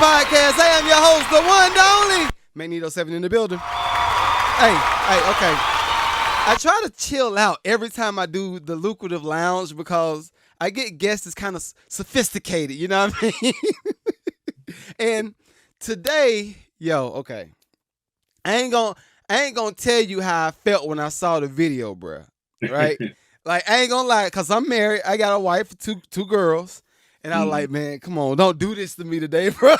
Podcast. I am your host, the one, the only Magneto7 in the building. Hey, okay. I try to chill out every time I do the Lucrative Lounge because I get guests that's kind of sophisticated, you know what I mean? And today, okay. I ain't gonna tell you how I felt when I saw the video, bruh. Right? Like, I ain't gonna lie, because I'm married. I got a wife, two girls. And I was like, man, come on, don't do this to me today, bro.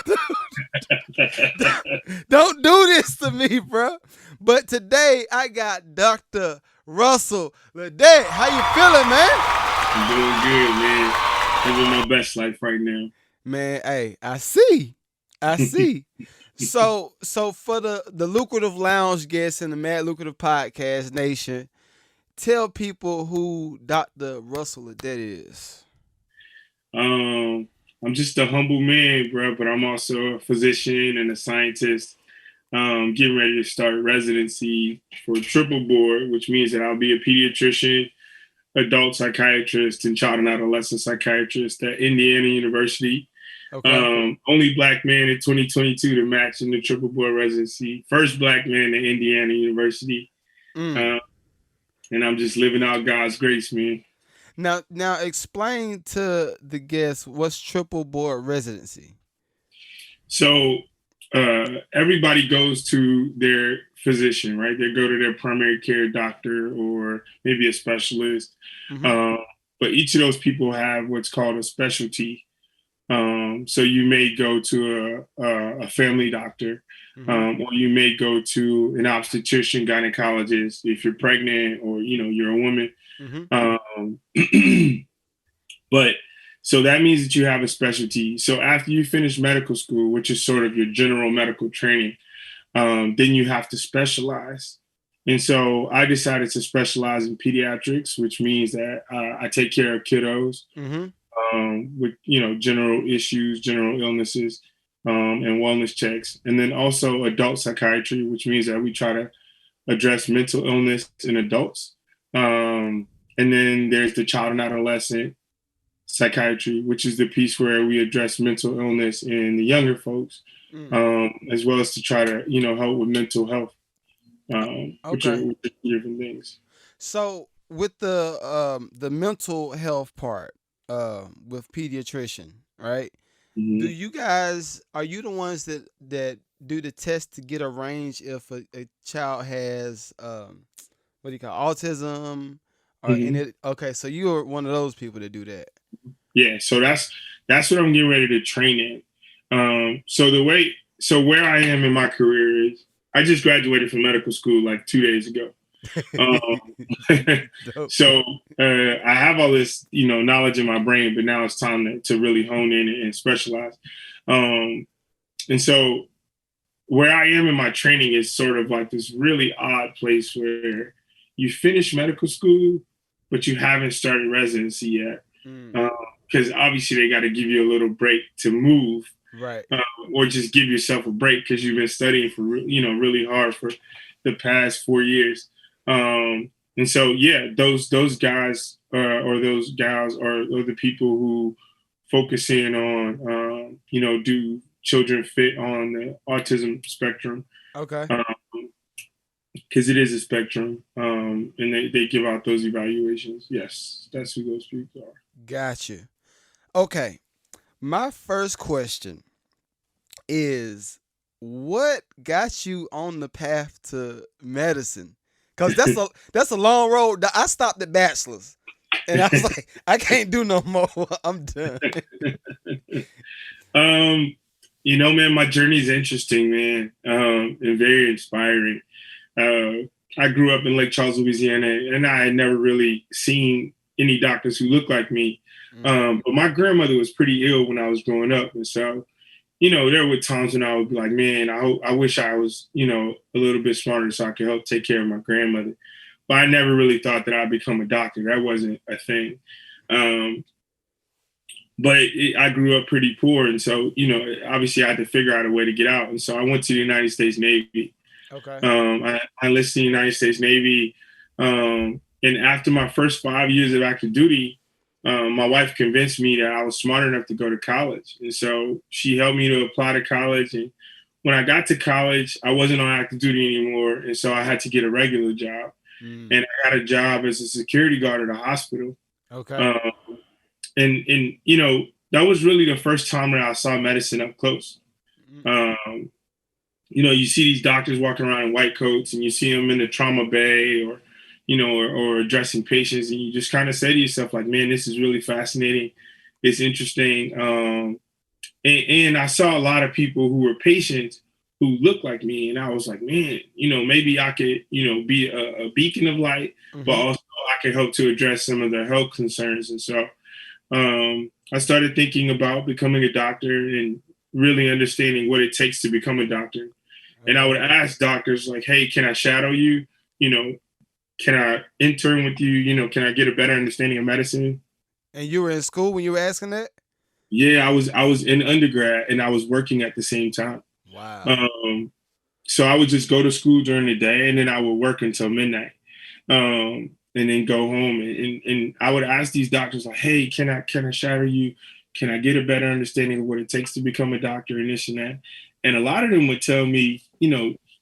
Don't do this to me, bro. But today, I got Dr. Russell Ledet. How you feeling, man? I'm doing good, man. Living my best life right now. Man, hey, I see. So for the Lucrative Lounge guests and the Mad Lucrative Podcast Nation, tell people who Dr. Russell Ledet is. I'm just a humble man, bro, but I'm also a physician and a scientist. Getting ready to start residency for triple board, which means that I'll be a pediatrician, adult psychiatrist, and child and adolescent psychiatrist at Indiana University. Okay. Only black man in 2022 to match in the triple board residency. First black man at Indiana University. And I'm just living out God's grace, man. Now explain to the guests what's triple board residency. So everybody goes to their physician, right? They go to their primary care doctor or maybe a specialist. Mm-hmm. But each of those people have what's called a specialty. So you may go to a family doctor, mm-hmm. Or you may go to an obstetrician, gynecologist if you're pregnant or you're a woman. Mm-hmm. But so that means that you have a specialty. So after you finish medical school, which is sort of your general medical training, then you have to specialize. And so I decided to specialize in pediatrics, which means that I take care of kiddos. Mm-hmm. With general issues, general illnesses, and wellness checks, and then also adult psychiatry, which means that we try to address mental illness in adults. And then there's the child and adolescent psychiatry, which is the piece where we address mental illness in the younger folks, as well as to try to help with mental health, which are different things. So with the mental health part. With pediatrician, right? Mm-hmm. Are you the ones that do the test to get a range if a child has what do you call autism or mm-hmm. Okay, so you're one of those people that do that. Yeah, so that's what I'm getting ready to train in. So where I am in my career is I just graduated from medical school like 2 days ago. So I have all this, knowledge in my brain, but now it's time to really hone in and specialize. And so where I am in my training is sort of like this really odd place where you finish medical school, but you haven't started residency yet. Because obviously they got to give you a little break to move, right? Or just give yourself a break because you've been studying for, really hard for the past 4 years. And so, yeah, those guys or those gals are the people who focus in on, do children fit on the autism spectrum? Okay. Because it is a spectrum, and they give out those evaluations. Yes, that's who those people are. Gotcha. Okay. My first question is, what got you on the path to medicine? Because that's a long road. I stopped at bachelor's, and I was like, I can't do no more. I'm done. Man, my journey is interesting, man, and very inspiring. I grew up in Lake Charles, Louisiana, and I had never really seen any doctors who looked like me. But my grandmother was pretty ill when I was growing up, and so there were times when I would be like, man, I wish I was, a little bit smarter so I could help take care of my grandmother. But I never really thought that I'd become a doctor. That wasn't a thing. But I grew up pretty poor. And so, obviously I had to figure out a way to get out. And so I went to the United States Navy. Okay. I enlisted in the United States Navy. And after my first 5 years of active duty, my wife convinced me that I was smart enough to go to college. And so she helped me to apply to college. And when I got to college, I wasn't on active duty anymore. And so I had to get a regular job. And I got a job as a security guard at a hospital. Okay. And that was really the first time that I saw medicine up close. You see these doctors walking around in white coats, and you see them in the trauma bay, or or addressing patients, and you just kind of say to yourself, like, man, this is really fascinating. It's interesting. And I saw a lot of people who were patients who looked like me, and I was like, man, maybe I could, be a beacon of light, but also I could help to address some of their health concerns. And so I started thinking about becoming a doctor and really understanding what it takes to become a doctor. And I would ask doctors, like, hey, can I shadow you? Can I intern with you? Can I get a better understanding of medicine? And you were in school when you were asking that? Yeah, I was in undergrad and I was working at the same time. Wow. So I would just go to school during the day, and then I would work until midnight, and then go home. And I would ask these doctors, like, hey, can I shadow you? Can I get a better understanding of what it takes to become a doctor, and this and that? And a lot of them would tell me,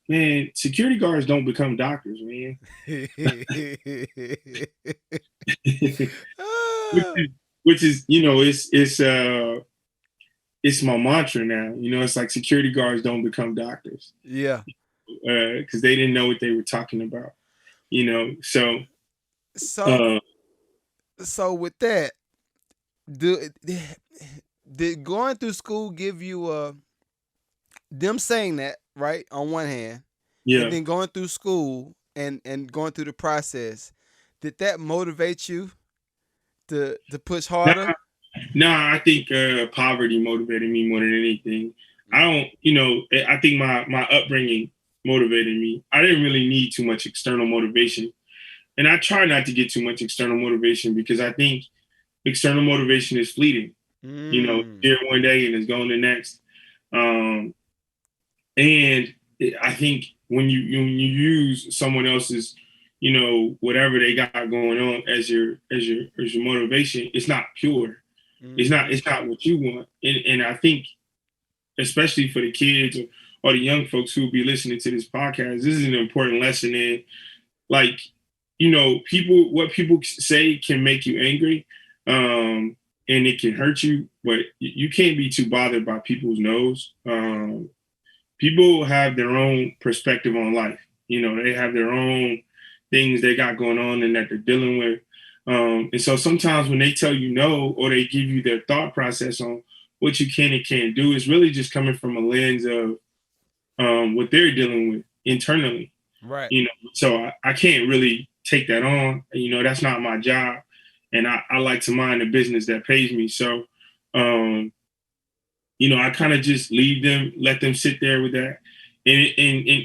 man, security guards don't become doctors, man. which is it's my mantra now. It's like security guards don't become doctors. Yeah. Because they didn't know what they were talking about. So with that, did going through school give you them saying that, right, on one hand, yeah, and then going through school and going through the process, did that motivate you to push harder? No, I think poverty motivated me more than anything. I think my upbringing motivated me. I didn't really need too much external motivation. And I try not to get too much external motivation, because I think external motivation is fleeting. Here one day and it's gone the next. And I think when you use someone else's, whatever they got going on as your motivation, it's not pure. It's not what you want. And I think, especially for the kids or the young folks who will be listening to this podcast, this is an important lesson in, like, what people say can make you angry, and it can hurt you, but you can't be too bothered by people's no's. People have their own perspective on life. They have their own things they got going on and that they're dealing with. And so sometimes when they tell you no, or they give you their thought process on what you can and can't do, it's really just coming from a lens of what they're dealing with internally. Right. So I can't really take that on. That's not my job. And I like to mind the business that pays me. So, I kind of just let them sit there with that. And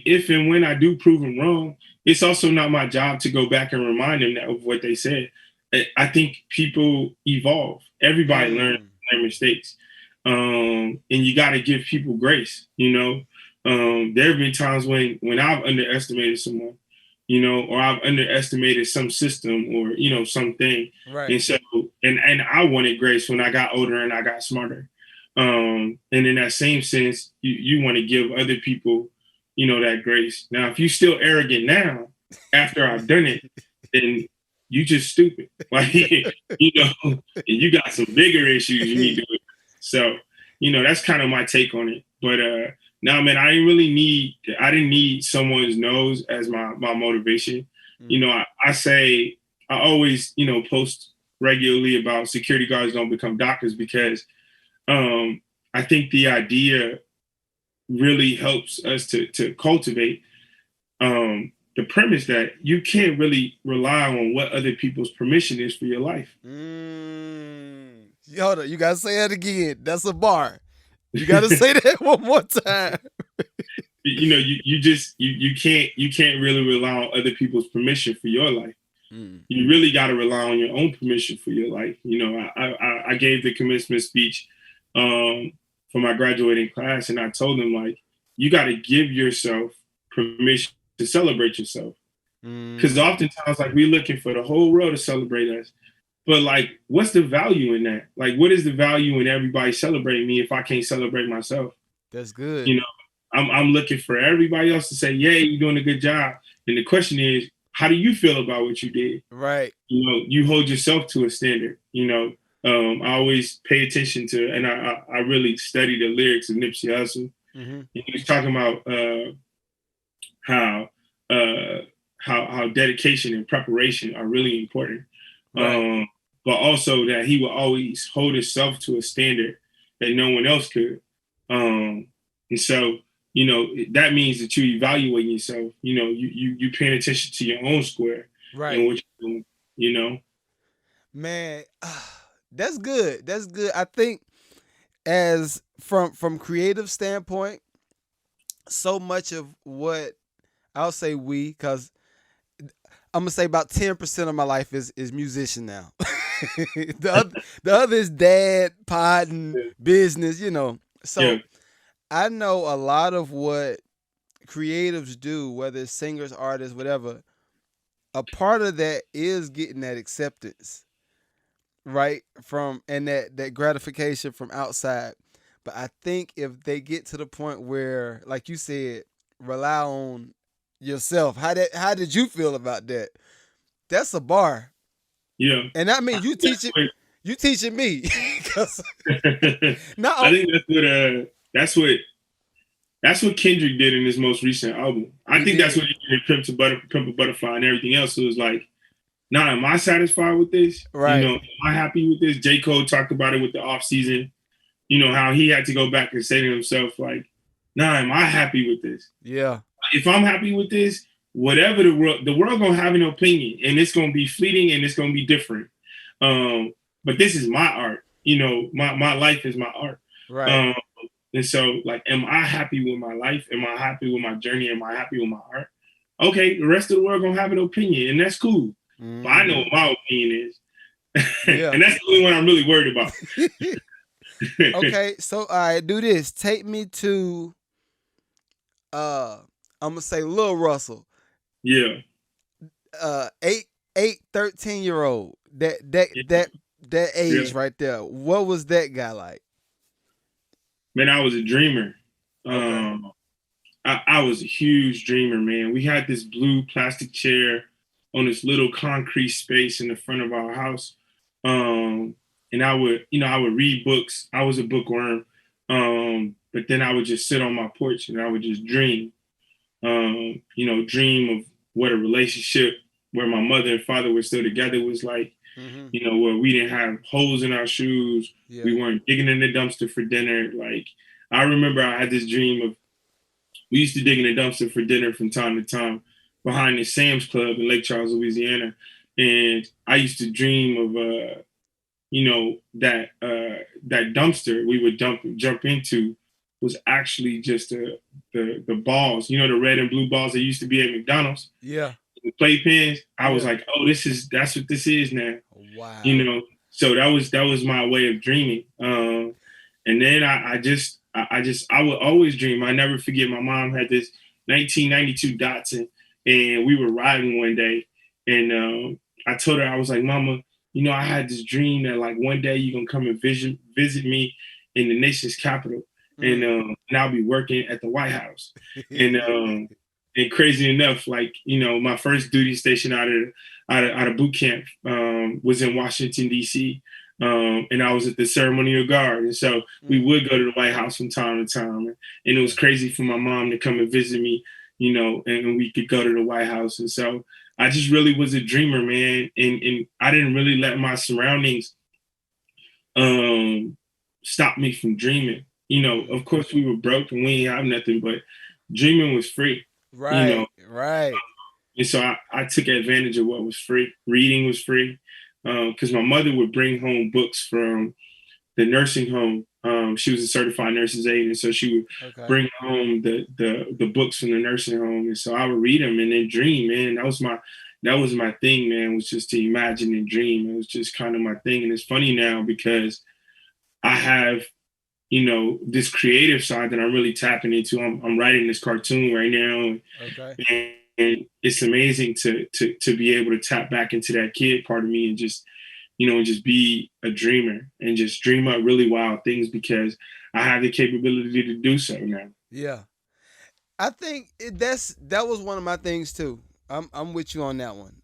if and when I do prove them wrong, it's also not my job to go back and remind them of what they said. I think people evolve. Everybody learns from their mistakes. And you got to give people grace. There have been times when I've underestimated someone, or I've underestimated some system or, something. Right. And so, and I wanted grace when I got older and I got smarter. And in that same sense, you want to give other people, that grace. Now, if you're still arrogant now, after I've done it, then you just stupid. Like, and you got some bigger issues you need to do. So, that's kind of my take on it. But no, man, I didn't need someone's nose as my motivation. I always, post regularly about security guards don't become doctors, because I think the idea really helps us to cultivate the premise that you can't really rely on what other people's permission is for your life. Hold on, you gotta say that again. That's a bar. You gotta say that one more time. You can't really rely on other people's permission for your life. You really got to rely on your own permission for your life. I gave the commencement speech for my graduating class, and I told them, like, you got to give yourself permission to celebrate yourself, because oftentimes, like, we're looking for the whole world to celebrate us, But like, what's the value in that? Like, what is the value in everybody celebrating me if I can't celebrate myself? That's good. You know, I'm looking for everybody else to say, "Yeah, you're doing a good job." And the question is, how do you feel about what you did? Right. You know, you hold yourself to a standard. You know, I always pay attention to, and I really study the lyrics of Nipsey Hussle. Mm-hmm. He was talking about how uh, how dedication and preparation are really important. Right. But also that he will always hold himself to a standard that no one else could. And so, you know, that means that you evaluate yourself. You know, you paying attention to your own square and Right. what you're doing. You know, Man, that's good. That's good. I think as from creative standpoint, so much of what I'll say we, because I'm gonna say about 10% of my life is musician now. The other is dad, pod, and yeah, business, you know. yeah, So I know a lot of what creatives do, whether it's singers, artists, whatever. A part of that is getting that acceptance, right? From and that gratification from outside. But I think if they get to the point where, like you said, rely on yourself. How did you feel about that? That's a bar. yeah. And I I mean think that's you teaching me. 'Cause I not think that's what Kendrick did in his most recent album. I he think that's did. what he did in Pimp a Butterfly and everything else. So it was like, now, am I satisfied with this? You Right. know, am I happy with this? J. Cole talked about it with the off season. You know, how he had to go back and say to himself, like, nah, am I happy with this? Yeah. If I'm happy with this, whatever the world gonna have an opinion and it's gonna be fleeting and it's gonna be different. But this is my art. You know, my life is my art. Right. Um, and so, like, am I happy with my life? Am I happy with my journey? Am I happy with my art? Okay, the rest of the world gonna have an opinion, and that's cool. But I know Mm-hmm. what my opinion is. Yeah. And that's the only one I'm really worried about. Okay, so all right, do this. Take me to I'm gonna say Lil Russell. Yeah. 13-year-old. That Yeah. age right there. What was that guy like? Man, I was a dreamer. Okay. Um, I was a huge dreamer, man. We had this blue plastic chair on this little concrete space in the front of our house. And I would read books. I was a bookworm. But then I would just sit on my porch and I would just dream. Dream of what a relationship where my mother and father were still together was like, Mm-hmm. where we didn't have holes in our shoes. Yeah. We weren't digging in the dumpster for dinner. Like, I remember I had this dream of, we used to dig in the dumpster for dinner from time to time behind the Sam's Club in Lake Charles, Louisiana. And I used to dream of, that dumpster we would jump into was actually just the balls, the red and blue balls that used to be at McDonald's, Yeah. the playpens. I was Yeah. like, oh, that's what this is now. you Wow. know. So that was my way of dreaming. And then I would always dream. I never forget. My mom had this 1992 Datsun, and we were riding one day, and I told her, I was like, Mama, I had this dream that like one day you're gonna come and visit me in the nation's capital, Mm. and I'll be working at the White House, and crazy enough, like my first duty station out of boot camp was in Washington D.C. And I was at the ceremonial guard, and so we Mm. would go to the White House from time to time, and it was crazy for my mom to come and visit me, and we could go to the White House, and so I just really was a dreamer, man, and I didn't really let my surroundings stop me from dreaming. Of course we were broke and we didn't have nothing, but dreaming was free. You know, Right. Right. and so I took advantage of what was free. Reading was free because my mother would bring home books from the nursing home. She was a certified nurse's aide, and so she would Okay. bring home the books from the nursing home, and so I would read them and then dream. Man, that was my thing, man. Was just to imagine and dream. It was just kind of my thing, and it's funny now because I have this creative side that I'm really tapping into. I'm writing this cartoon right now, Okay. and it's amazing to be able to tap back into that kid part of me and just and just be a dreamer and just dream up really wild things because I have the capability to do so now. Yeah. I think that was one of my things too. I'm with you on that one.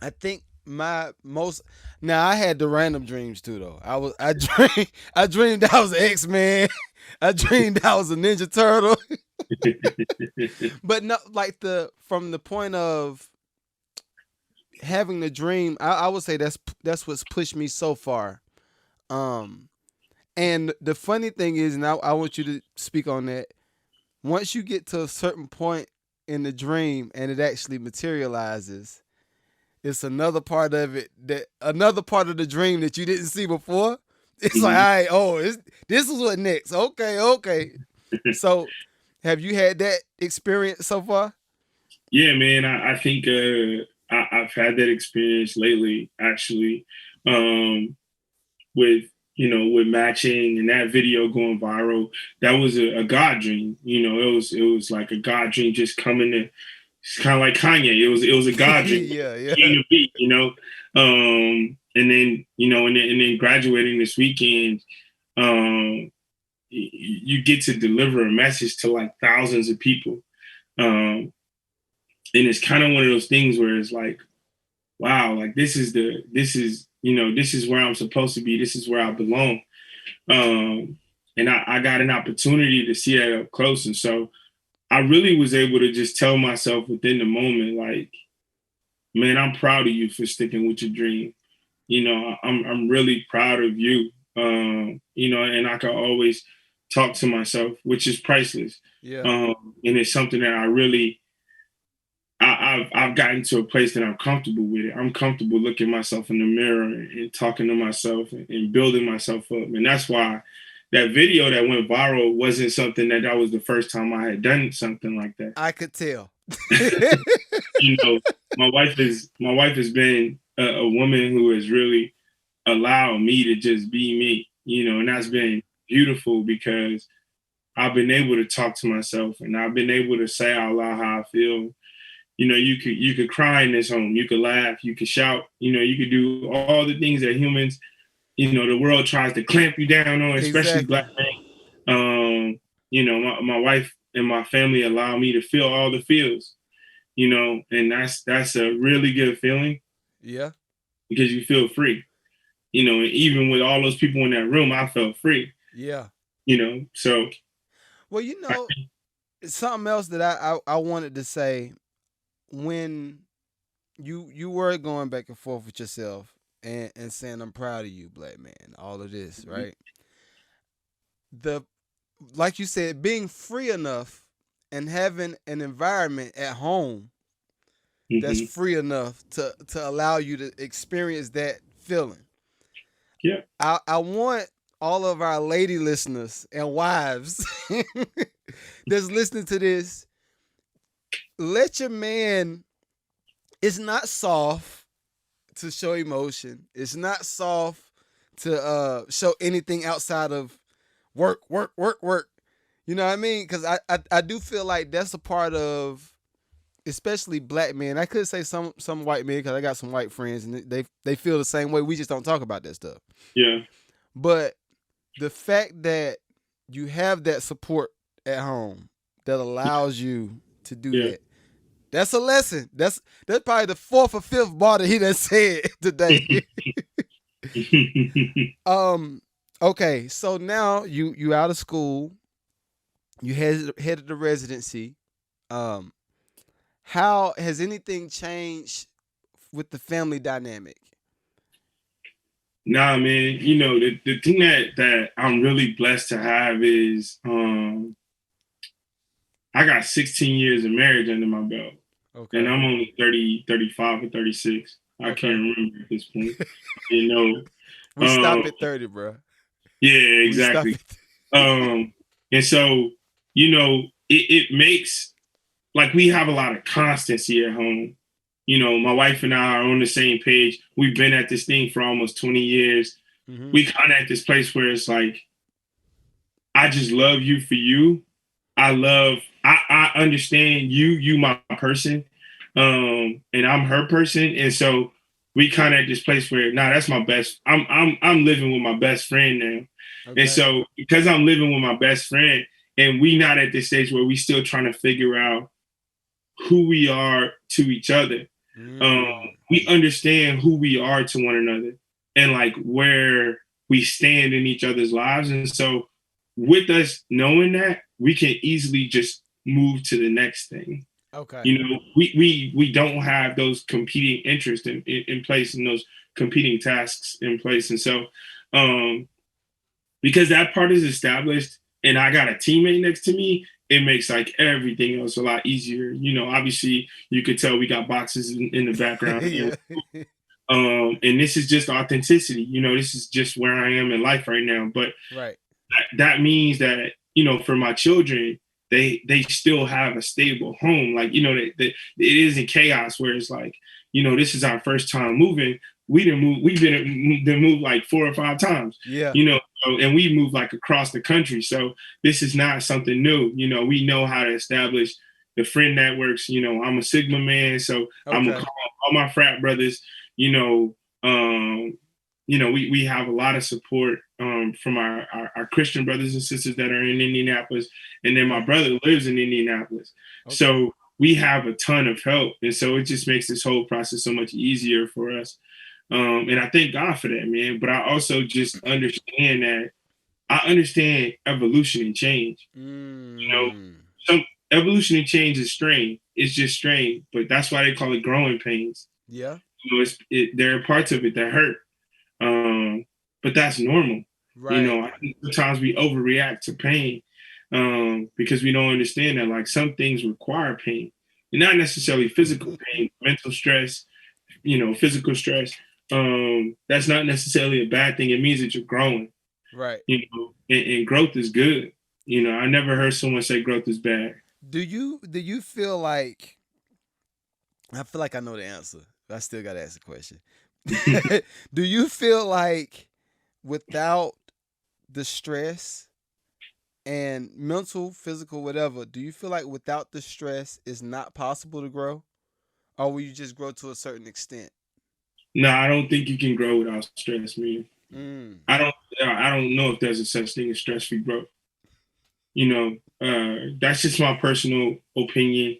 I think my most now I had the random dreams too though. I dreamed I was X-Man. I dreamed I was a Ninja Turtle. But no, like the from the point of having the dream, I would say that's what's pushed me so far. Um, and the funny thing is, and I want you to speak on that. Once you get to a certain point in the dream and it actually materializes, it's another part of it that another part of the dream that you didn't see before. It's like, all right, this is what next. Okay, okay. So, have you had that experience so far? Yeah, man, I think I've had that experience lately, actually, with with matching and that video going viral. That was a God dream. It was like a God dream just coming to. It's kind of like Kanye. It was a God dream. Yeah, yeah. King of beat, and then and then graduating this weekend, um, you get to deliver a message to like thousands of people. Um, and it's kind of one of those things where it's like, wow, like this is where I'm supposed to be. This is where I belong. And I got an opportunity to see that up close. And so I really was able to just tell myself within the moment, like, man, I'm proud of you for sticking with your dream. I'm really proud of you. And I can always talk to myself, which is priceless. Yeah. And it's something that I really I've gotten to a place that I'm comfortable with it. I'm comfortable looking myself in the mirror and talking to myself and building myself up. And that's why that video that went viral wasn't something that was the first time I had done something like that. I could tell. My wife has been a woman who has really allowed me to just be me, and that's been beautiful because I've been able to talk to myself and I've been able to say out loud how I feel. You could cry in this home, you could laugh, you could shout, you could do all the things that humans, the world tries to clamp you down on, especially Exactly. Black men. My wife and my family allow me to feel all the feels, and that's a really good feeling. Yeah. Because you feel free, and even with all those people in that room, I felt free. Yeah. So. Well, something else that I wanted to say when you were going back and forth with yourself and saying I'm proud of you, Black man, all of this, right? The like you said, being free enough and having an environment at home that's Mm-hmm. free enough to allow you to experience that feeling. Yeah. I want all of our lady listeners and wives that's listening to this, let your man, it's not soft to show emotion. It's not soft to show anything outside of work, work, work, work. You know what I mean? Because I do feel like that's a part of, especially Black men. I could say some white men because I got some white friends and they feel the same way. We just don't talk about that stuff. Yeah. But the fact that you have that support at home that allows you to do that, that's a lesson. That's probably the fourth or fifth bar that he done said today. Okay, so now you out of school, you headed to residency. How has anything changed with the family dynamic? Nah, man. The thing that I'm really blessed to have is I got 16 years of marriage under my belt. Okay. And I'm only 30, 35 or 36. I Okay. can't remember at this point. We stop at 30, bro. Yeah, exactly. And so, it makes, like, we have a lot of constancy at home. My wife and I are on the same page. We've been at this thing for almost 20 years. Mm-hmm. We kind of at this place where it's like, I just love you for you. I understand you my person. And I'm her person. And so we kind of at this place where that's my best. I'm living with my best friend now, and Okay. so because I'm living with my best friend, and we not at this stage where we still trying to figure out who we are to each other. We understand who we are to one another and like where we stand in each other's lives, and so with us knowing that, we can easily just move to the next thing. Okay. You know, we don't have those competing interests in place and those competing tasks in place, and so because that part is established and I got a teammate next to me, it makes like everything else a lot easier. You know, obviously you could tell we got boxes in the background. Yeah. And this is just authenticity. You know, this is just where I am in life right now. But Right. that means that, you know, for my children, they still have a stable home. Like, you know, it isn't chaos where it's like, you know, this is our first time moving. We've been moved like 4 or 5 times. Yeah. You know, and we moved like across the country. So this is not something new. You know, we know how to establish the friend networks. You know, I'm a Sigma man, so I'm gonna Okay. call all my frat brothers. You know, we have a lot of support from our Christian brothers and sisters that are in Indianapolis, and then my brother lives in Indianapolis. Okay. So we have a ton of help, and so it just makes this whole process so much easier for us. And I thank God for that, man. But I also just understand that I understand evolution and change. You know, some evolution and change is strange. It's just strange, but that's why they call it growing pains. Yeah. You know, there are parts of it that hurt, but that's normal. Right. You know, I think sometimes we overreact to pain because we don't understand that like some things require pain, and not necessarily physical pain, mental stress, you know, physical stress. That's not necessarily a bad thing. It means that you're growing. Right. You know, and growth is good. You know, I never heard someone say growth is bad. Do you feel like, I feel like I know the answer, but I still gotta ask the question. Do you feel like without the stress and mental, physical, whatever, do you feel like without the stress it's not possible to grow? Or will you just grow to a certain extent? No, I don't think you can grow without stress, man. Mm. I don't know if there's a such thing as stress-free growth. You know, that's just my personal opinion.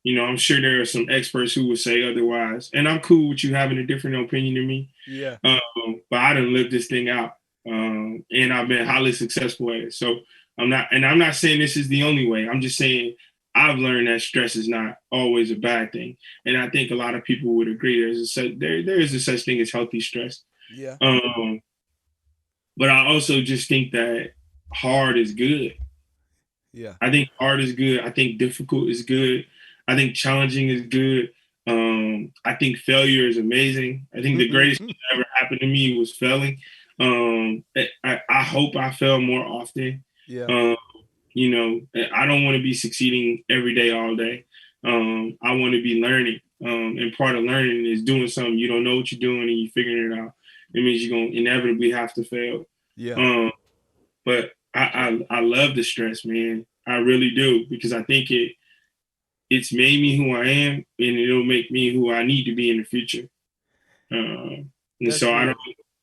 You know, I'm sure there are some experts who would say otherwise, and I'm cool with you having a different opinion than me. Yeah. But I done lived this thing out, and I've been highly successful at it. So I'm not saying this is the only way. I'm just saying I've learned that stress is not always a bad thing, and I think a lot of people would agree. There is a such thing as healthy stress. Yeah. But I also just think that hard is good. Yeah. I think hard is good. I think difficult is good. I think challenging is good. I think failure is amazing. I think the greatest thing that ever happened to me was failing. I hope I fail more often. Yeah. You know, I don't want to be succeeding every day, all day. I want to be learning. And part of learning is doing something you don't know what you're doing and you're figuring it out. It means you're going to inevitably have to fail. Yeah. But I love the stress, man. I really do, because I think it's made me who I am, and it'll make me who I need to be in the future. And That's so good.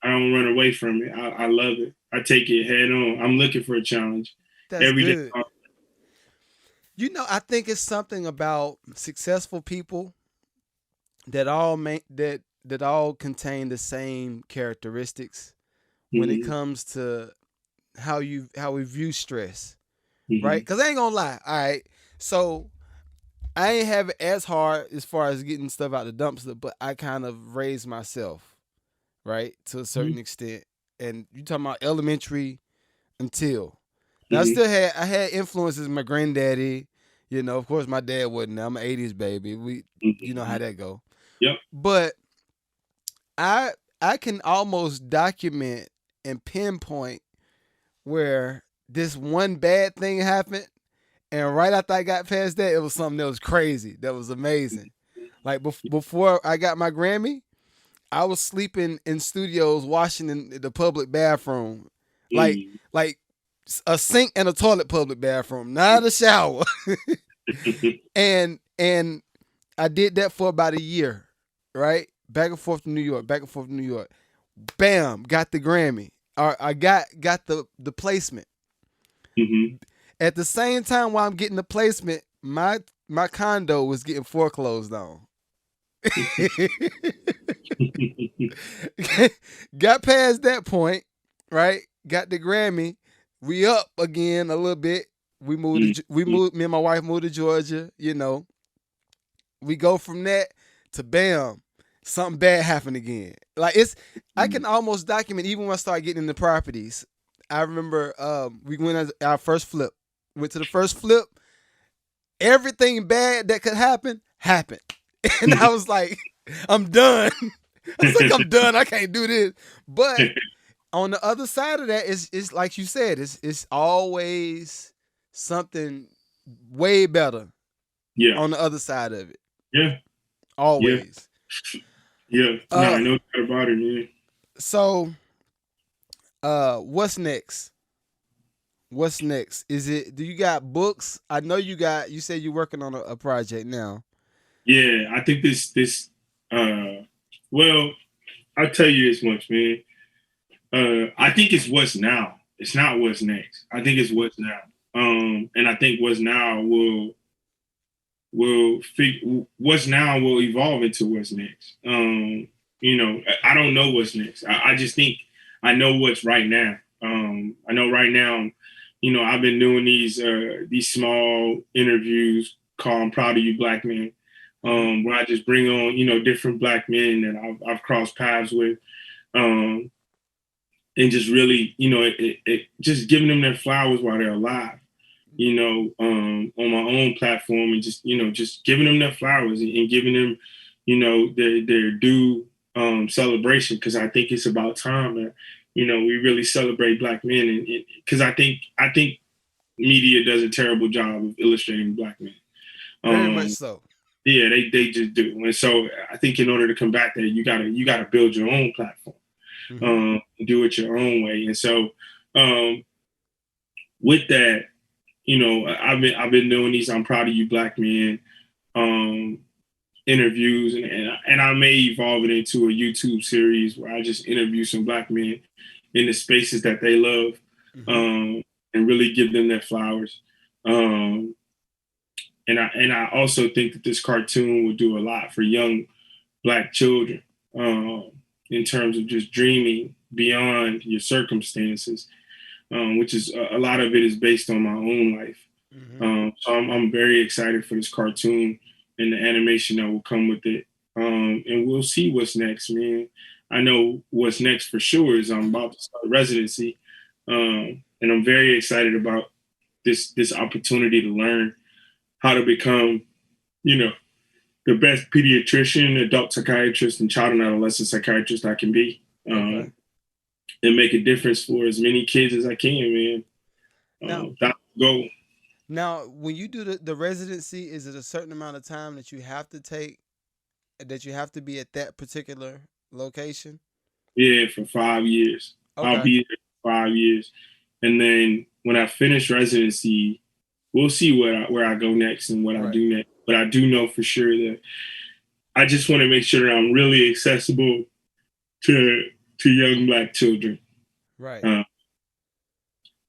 I don't run away from it. I love it. I take it head on. I'm looking for a challenge That's every day. good. You know, I think it's something about successful people that that all contain the same characteristics when it Mhm, comes to how we view stress, right? mhm, Because I ain't gonna lie. All right, so I ain't have it as hard as far as getting stuff out the dumpster, but I kind of raised myself, right, to a mhm, certain extent. And you talking about elementary until now, mhm, I had influences. My granddaddy, you know, of course, my dad wasn't. I'm an '80s baby. You know how mhm. that go. Yep. But I I can almost document and pinpoint where this one bad thing happened, and right after I got past that, it was something that was crazy, that was amazing. Like before I got my Grammy, I was sleeping in studios, washing in the public bathroom, like Mm. like a sink and a toilet public bathroom, not a shower. and I did that for about a year, right? back and forth to New York, back and forth to New York. Bam, got the Grammy. Or I got the placement. Mm-hmm. At the same time while I'm getting the placement, my condo was getting foreclosed on. Got past that point, right? Got the Grammy. We up again a little bit. We moved. Me and my wife moved to Georgia. You know, we go from that to bam, something bad happened again. Like I can almost document even when I started getting into properties. I remember we went as our first flip. Went to the first flip. Everything bad that could happen happened, and I was like, I'm done. I was like, I'm done. I can't do this. But on the other side of that, it's like you said, it's always something way better. Yeah. On the other side of it. Yeah. Always. Yeah. No, I know about it, man. So, what's next? What's next? Do you got books? I know you said you're working on a project now. Yeah, I think well, I'll tell you this much, man. I think it's what's now. It's not what's next. I think it's what's now. And I think what's now what's now will evolve into what's next. I don't know what's next. I just think I know what's right now. I know right now, I've been doing these small interviews called "I'm Proud of You, Black Men," where I just bring on different Black men that I've crossed paths with, and just really just giving them their flowers while they're alive. On my own platform, and just giving them their flowers and giving them, their due celebration, because I think it's about time that we really celebrate Black men, and because I think media does a terrible job of illustrating Black men. Very much so. Yeah, they just do, and so I think in order to combat that, you gotta build your own platform, do it your own way, and so with that. I've been doing these "I'm Proud of You, Black Men" interviews, and I may evolve it into a YouTube series where I just interview some Black men in the spaces that they love, and really give them their flowers. And I also think that this cartoon will do a lot for young Black children, in terms of just dreaming beyond your circumstances. Which is a lot of it is based on my own life. So I'm very excited for this cartoon and the animation that will come with it. And we'll see what's next, man. I know what's next for sure is I'm about to start residency. And I'm very excited about this opportunity to learn how to become, the best pediatrician, adult psychiatrist, and child and adolescent psychiatrist I can be. Okay. And make a difference for as many kids as I can, man. That's the goal. Now, when you do the residency, is it a certain amount of time that you have to take, that you have to be at that particular location? Yeah, for 5 years. Okay. I'll be there for 5 years. And then when I finish residency, we'll see where I go next and what I do next. But I do know for sure that I just want to make sure that I'm really accessible to young Black children. Right.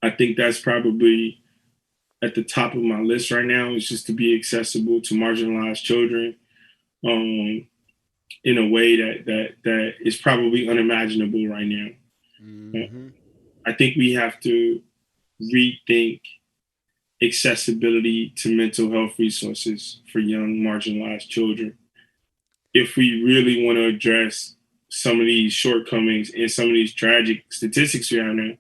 I think that's probably at the top of my list right now, is just to be accessible to marginalized children in a way that is probably unimaginable right now. I think we have to rethink accessibility to mental health resources for young marginalized children if we really want to address some of these shortcomings and some of these tragic statistics we have now. I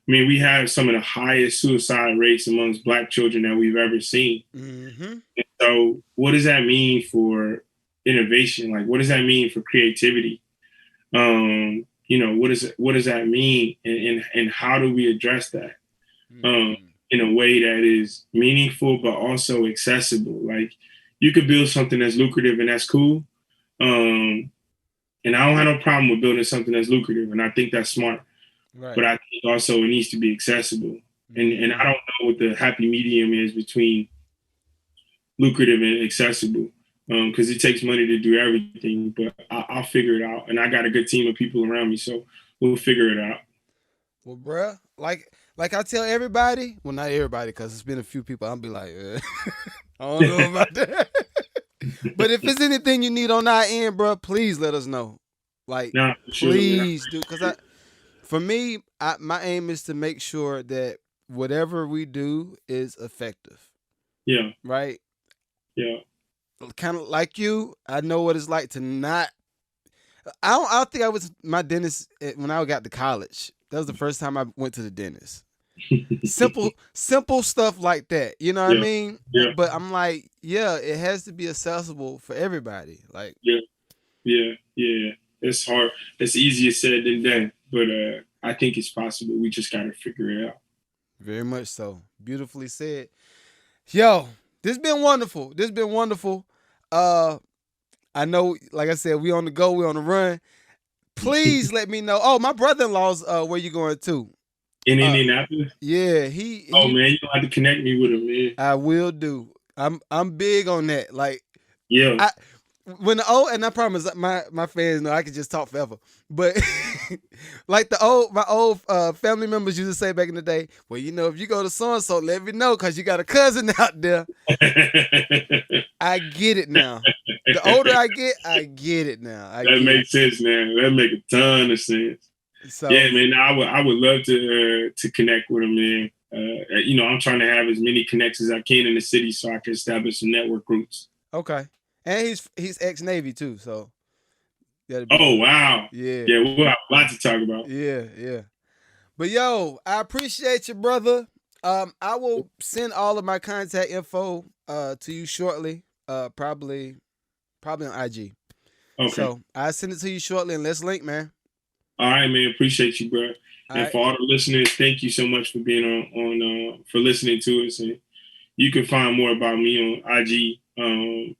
mean, we have some of the highest suicide rates amongst Black children that we've ever seen. And so what does that mean for innovation? Like, what does that mean for creativity? What does that mean? And how do we address that in a way that is meaningful, but also accessible? Like, you could build something that's lucrative and that's cool. And I don't have no problem with building something that's lucrative, and I think that's smart. Right. But I think also it needs to be accessible. And I don't know what the happy medium is between lucrative and accessible, because it takes money to do everything. But I I'll figure it out. And I got a good team of people around me, so we'll figure it out. Well, bruh, like I tell everybody, well, not everybody, because it's been a few people. I'll be like, I don't know about that. But if it's anything you need on our end, bruh, please let us know. Like, Nah, for sure, please do, because for me, my aim is to make sure that whatever we do is effective. Yeah. Right. Yeah. Kind of like you, I know what it's like to not. I don't think I was my dentist when I got to college. That was the first time I went to the dentist. Simple stuff like that. You know what I mean? Yeah. But I'm like, yeah, it has to be accessible for everybody. Like, yeah. It's hard. It's easier said than done, but I think it's possible. We just gotta figure it out. Very much so. Beautifully said. Yo, this been wonderful. This been wonderful. I know, like I said, we on the go, we on the run. Please let me know. Oh, my brother-in-law's where you going to? In Indianapolis? Yeah, Oh man, you don't have to connect me with him, man. I will do. I'm big on that. Like, yeah. When and I promise my fans know I could just talk forever. But like my old family members used to say back in the day, well, you know, if you go to so and so, let me know because you got a cousin out there. I get it now. The older I get it now. That makes sense now. That make a ton of sense. So yeah, man, I would love to connect with him, man. You know, I'm trying to have as many connects as I can in the city so I can establish some network roots. Okay. And he's ex-Navy too, so. Oh wow! Yeah, we'll have a lot to talk about. Yeah. But yo, I appreciate you, brother. I will send all of my contact info to you shortly. Probably on IG. Okay. So I'll send it to you shortly, and let's link, man. All right, man. Appreciate you, bro. And for all the listeners, thank you so much for being on for listening to us. And you can find more about me on IG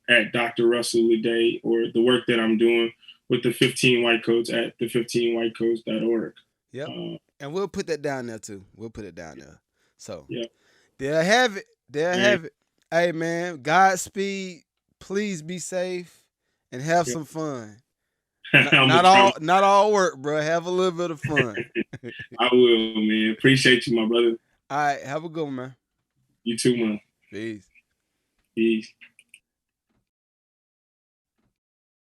at Dr. Russell Ledet, or the work that I'm doing with the 15 White Coats at the15whitecoats.org. Yep. And we'll put that down there too. We'll put it down there. So yeah. There I have it. Hey man, Godspeed. Please be safe and have some fun. Not all work, bro. Have a little bit of fun. I will, man. Appreciate you, my brother. All right, have a good one, man. You too, man. Peace. Peace.